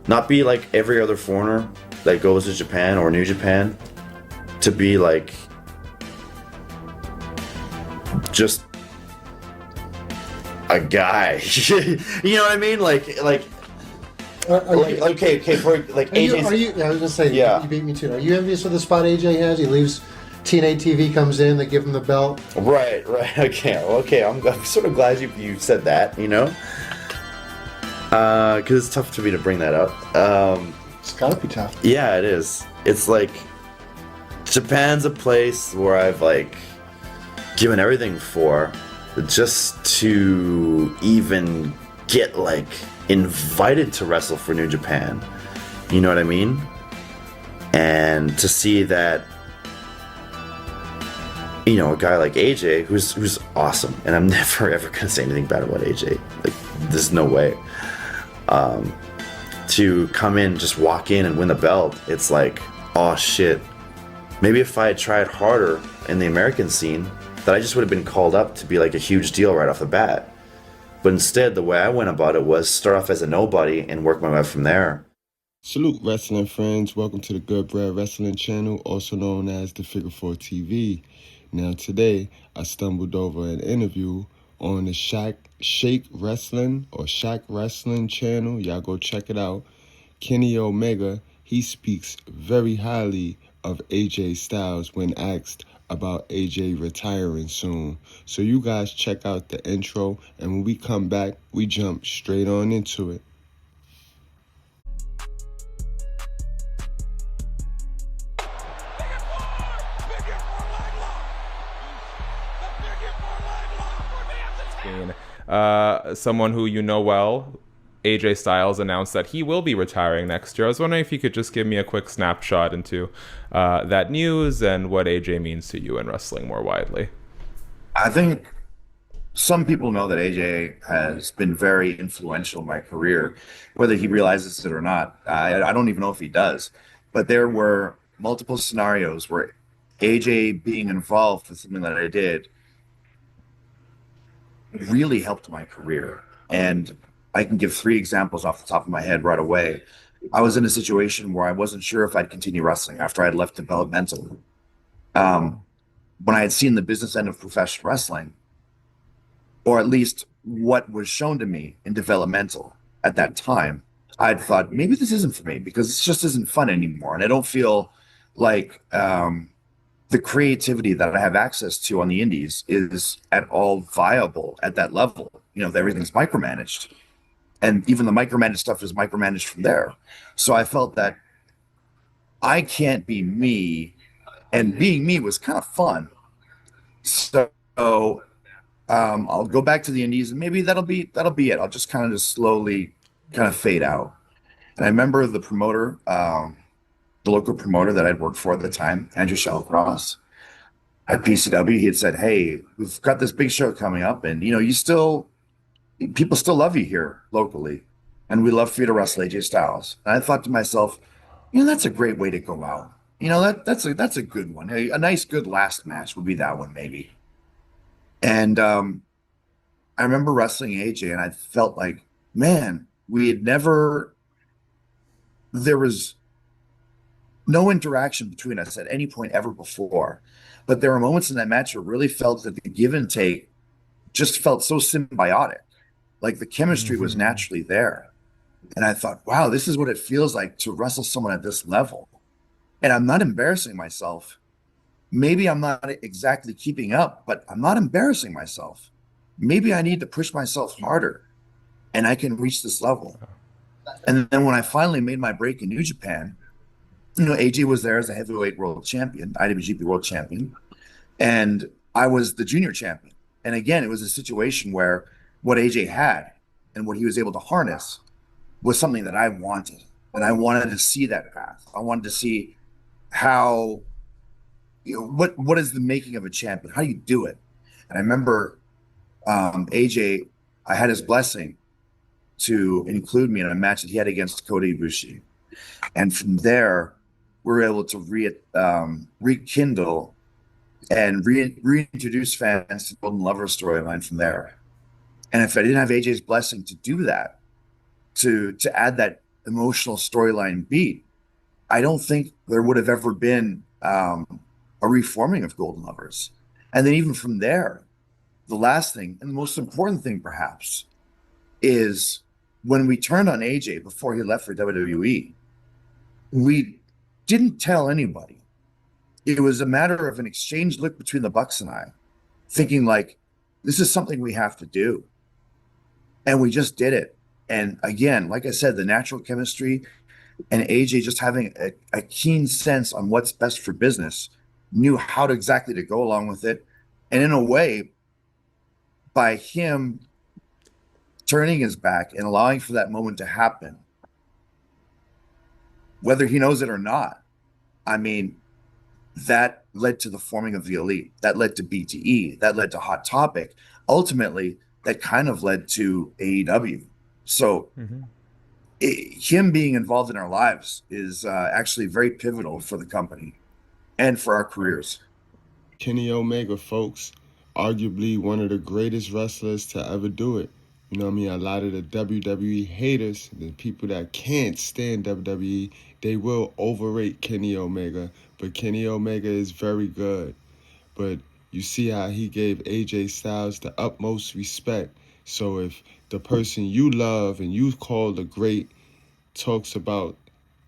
not be like every other foreigner that goes to Japan or New Japan, to be like just a guy. You know what I mean? Okay, for like AJ's. I was gonna say, Yeah. you beat me to it. Are you envious of the spot AJ has? He leaves. TNA TV comes in. They give him the belt. Right. Okay. I'm sort of glad you said that. You know, because it's tough for me to bring that up. It's gotta be tough. Yeah, it is. It's like Japan's a place where I've like given everything for, just to even get like invited to wrestle for New Japan. You know what I mean? And to see that, you know, a guy like AJ, who's awesome, and I'm never ever gonna say anything bad about AJ. Like, there's no way. To come in, just walk in and win the belt, it's like, oh shit. Maybe if I had tried harder in the American scene, that I just would have been called up to be like a huge deal right off the bat. But instead, the way I went about it was start off as a nobody and work my way up from there. Salute, wrestling friends. Welcome to the Good Bread Wrestling channel, also known as the Figure 4 TV. Now, today, I stumbled over an interview on the Shake Wrestling or Shaq Wrestling channel. Y'all go check it out. Kenny Omega, he speaks very highly of AJ Styles when asked about AJ retiring soon. So you guys check out the intro, and when we come back, we jump straight on into it. Someone who you know well, AJ Styles, announced that he will be retiring next year. I was wondering if you could just give me a quick snapshot into that news and what AJ means to you in wrestling more widely. I think some people know that AJ has been very influential in my career, whether he realizes it or not. I don't even know if he does. But there were multiple scenarios where AJ being involved with something that I did really helped my career. And I can give 3 examples off the top of my head right away. I was in a situation where I wasn't sure if I'd continue wrestling after I'd left developmental. When I had seen the business end of professional wrestling, or at least what was shown to me in developmental at that time, I'd thought, maybe this isn't for me because it just isn't fun anymore. And I don't feel like the creativity that I have access to on the indies is at all viable at that level. You know, everything's micromanaged. And even the micromanaged stuff is micromanaged from there. So I felt that I can't be me, and being me was kind of fun. So I'll go back to the indies, and maybe that'll be it. I'll just kind of slowly kind of fade out. And I remember the promoter, the local promoter that I'd worked for at the time, Andrew Shellcross at PCW, he had said, "Hey, we've got this big show coming up, and you know, people still love you here locally, and we love for you to wrestle AJ Styles." And I thought to myself, you know, that's a great way to go out. You know, that's a good one. A nice, good last match would be that one, maybe. And I remember wrestling AJ, and I felt like, man, there was no interaction between us at any point ever before. But there were moments in that match where I really felt that the give and take just felt so symbiotic. Like the chemistry was naturally there. And I thought, wow, this is what it feels like to wrestle someone at this level. And I'm not embarrassing myself. Maybe I'm not exactly keeping up, but I'm not embarrassing myself. Maybe I need to push myself harder and I can reach this level. And then when I finally made my break in New Japan, you know, AJ was there as a heavyweight world champion, IWGP world champion, and I was the junior champion. And again, it was a situation where what AJ had and what he was able to harness was something that I wanted. And I wanted to see that path. I wanted to see how, you know, what is the making of a champion? How do you do it? And I remember AJ, I had his blessing to include me in a match that he had against Kota Ibushi. And from there, we were able to rekindle and reintroduce fans to the Golden Lover storyline from there. And if I didn't have AJ's blessing to do that, to add that emotional storyline beat, I don't think there would have ever been a reforming of Golden Lovers. And then even from there, the last thing and the most important thing perhaps is when we turned on AJ before he left for WWE, we didn't tell anybody. It was a matter of an exchange look between the Bucks and I, thinking like, this is something we have to do. And we just did it. And again, like I said, the natural chemistry and AJ just having a keen sense on what's best for business, knew how to exactly to go along with it. And in a way, by him turning his back and allowing for that moment to happen, whether he knows it or not, I mean, that led to the forming of the Elite. That led to BTE. That led to Hot Topic. Ultimately, that kind of led to AEW. So him being involved in our lives is actually very pivotal for the company and for our careers. Kenny Omega, folks, arguably one of the greatest wrestlers to ever do it. You know what I mean? A lot of the WWE haters, the people that can't stand WWE, they will overrate Kenny Omega. But Kenny Omega is very good. But you see how he gave AJ Styles the utmost respect. So if the person you love and you call the great talks about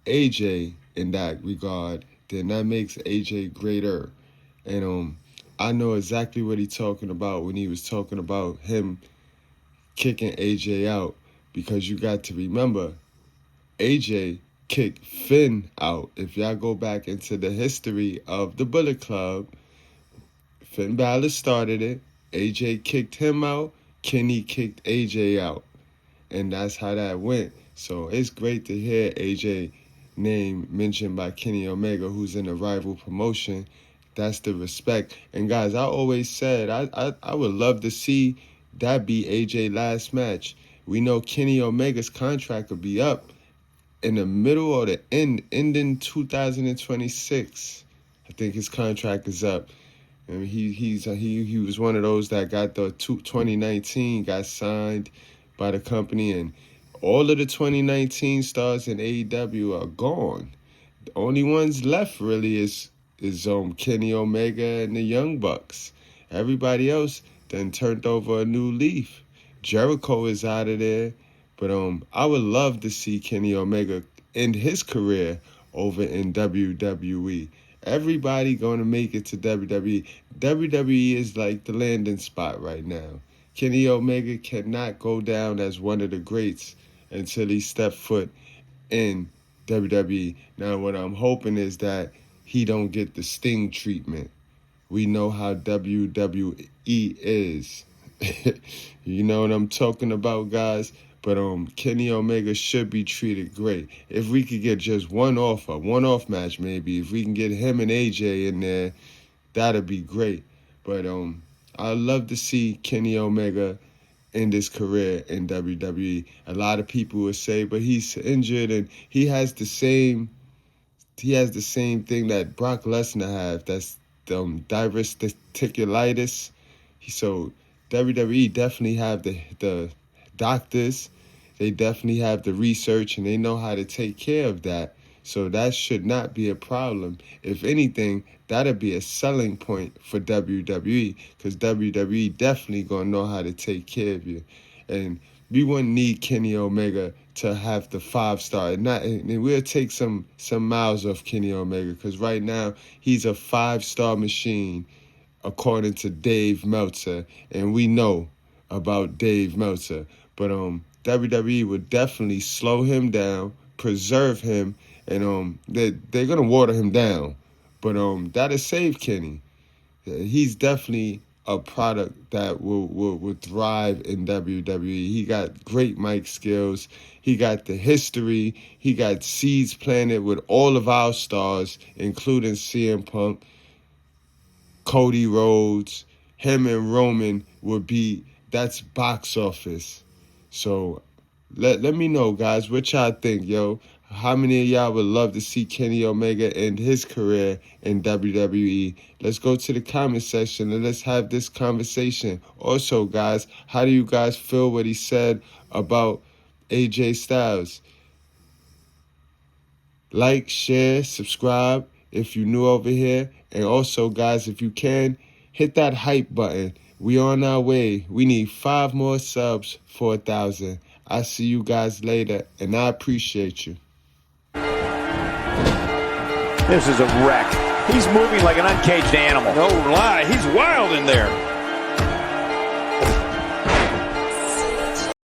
AJ in that regard, then that makes AJ greater. And I know exactly what he's talking about when he was talking about him kicking AJ out, because you got to remember, AJ kicked Finn out. If y'all go back into the history of the Bullet Club, Finn Balor started it, AJ kicked him out, Kenny kicked AJ out. And that's how that went. So it's great to hear AJ name mentioned by Kenny Omega, who's in a rival promotion. That's the respect. And guys, I always said I would love to see that be AJ last match. We know Kenny Omega's contract will be up in the middle or the ending 2026. I think his contract is up. I mean, he was one of those that got the 2019, got signed by the company, and all of the 2019 stars in AEW are gone. The only ones left really is Kenny Omega and the Young Bucks. Everybody else then turned over a new leaf. Jericho is out of there, but I would love to see Kenny Omega end his career over in WWE. Everybody gonna make it to WWE. WWE is like the landing spot right now. Kenny Omega cannot go down as one of the greats until he steps foot in WWE. Now, what I'm hoping is that he don't get the Sting treatment. We know how WWE is. You know what I'm talking about, guys? But Kenny Omega should be treated great. If we could get just one-off match maybe, if we can get him and AJ in there, that'd be great. But I'd love to see Kenny Omega end his career in WWE. A lot of people would say, but he's injured and he has the same thing that Brock Lesnar has. That's diverticulitis. So WWE definitely have the doctors. They definitely have the research and they know how to take care of that. So that should not be a problem. If anything, that'll be a selling point for WWE, because WWE definitely gonna know how to take care of you. And we wouldn't need Kenny Omega to have the 5-star. And we'll take some miles off Kenny Omega, because right now he's a 5-star machine, according to Dave Meltzer, and we know about Dave Meltzer. But WWE would definitely slow him down, preserve him, and they're gonna water him down. But that'll save Kenny. He's definitely a product that will thrive in WWE. He got great mic skills. He got the history. He got seeds planted with all of our stars, including CM Punk, Cody Rhodes. Him and Roman that's box office. So let me know, guys, what y'all think, yo. How many of y'all would love to see Kenny Omega end his career in WWE? Let's go to the comment section and let's have this conversation. Also, guys, how do you guys feel what he said about AJ Styles. Like, share, subscribe if you're new over here. And also, guys, if you can, hit that hype button. We on our way. We need 5 more subs for 1,000. I'll see you guys later, and I appreciate you. This is a wreck. He's moving like an uncaged animal. No lie, he's wild in there.